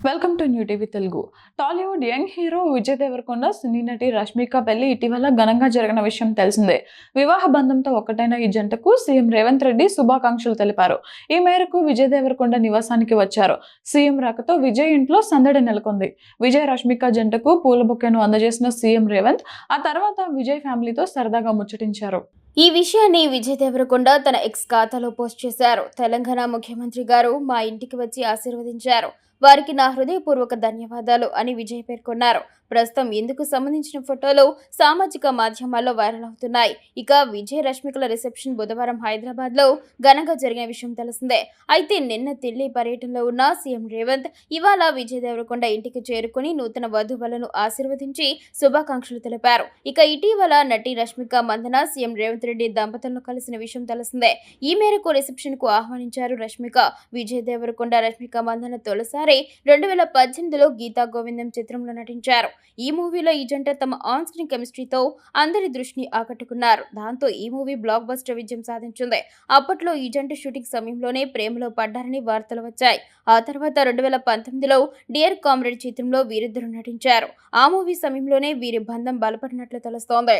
Welcome to new TV Telugu. Tollywood young hero Vijay Devarakonda cine నటి రష్మిక పెళ్లి ఇటీవల ఘనంగా జరిగిన విషయం తెలిసిందే. వివాహ బంధంతో ఒక్కటైన ఈ జంటకు సీఎం రేవంత్ రెడ్డి శుభాకాంక్షలు తెలిపారు. ఈ మేరకు విజయ్ దేవరకొండ నివాసానికి వచ్చారు. సీఎం రాకతో విజయ్ ఇంట్లో సందడి నెలకొంది. విజయ్ రష్మిక జంటకు పూల బొకేను అందజేసిన సీఎం రేవంత్ ఆ తర్వాత విజయ్ ఫ్యామిలీతో సరదాగా ముచ్చటించారు. ఈ విషయాన్ని విజయ్ దేవరకొండ తన ఎక్స్ ఖాతాలో పోస్ట్ చేశారు. తెలంగాణ ముఖ్యమంత్రి గారు మా ఇంటికి వచ్చి ఆశీర్వదించారు. వారికి నా హృదయపూర్వక ధన్యవాదాలు అని విజయ్ పేర్కొన్నారు. ప్రస్తుతం ఇందుకు సంబంధించిన ఫోటోలు సామాజిక మాధ్యమాల్లో వైరల్ అవుతున్నాయి. ఇక విజయ్ రష్మికల రిసెప్షన్ బుధవారం హైదరాబాద్ లో ఘనంగా జరిగిన విషయం తెలిసిందే. అయితే నిన్న ఢిల్లీ పర్యటనలో ఉన్న సీఎం రేవంత్ ఇవాళ విజయ్ దేవరకొండ ఇంటికి చేరుకుని నూతన వధువులను ఆశీర్వదించి శుభాకాంక్షలు తెలిపారు. ఇక ఇటీవల నటి రష్మిక మందన సీఎం రేవంత్ రెడ్డి దంపతులను కలిసిన విషయం తెలిసిందే. ఈ మేరకు రిసెప్షన్ కు ఆహ్వానించారు రష్మిక. విజయ్ దేవరకొండ రష్మిక మందన తొలిసారి 2018లో గీతా గోవిందం చిత్రంలో నటించారు. ఈ మూవీలో ఈ జంట తమ ఆన్ స్క్రీన్ కెమిస్ట్రీతో అందరి దృష్టిని ఆకట్టుకున్నారు. దాంతో ఈ మూవీ బ్లాక్ బస్టర్ విజయం సాధించింది. అప్పట్లో ఈ జంట షూటింగ్ సమయంలోనే ప్రేమలో పడ్డారని వార్తలు వచ్చాయి. ఆ తర్వాత 2019లో డియర్ కామ్రేడ్ చిత్రంలో వీరిద్దరూ నటించారు. ఆ మూవీ సమయంలోనే వీరి బంధం బలపడినట్లు తెలుస్తోంది.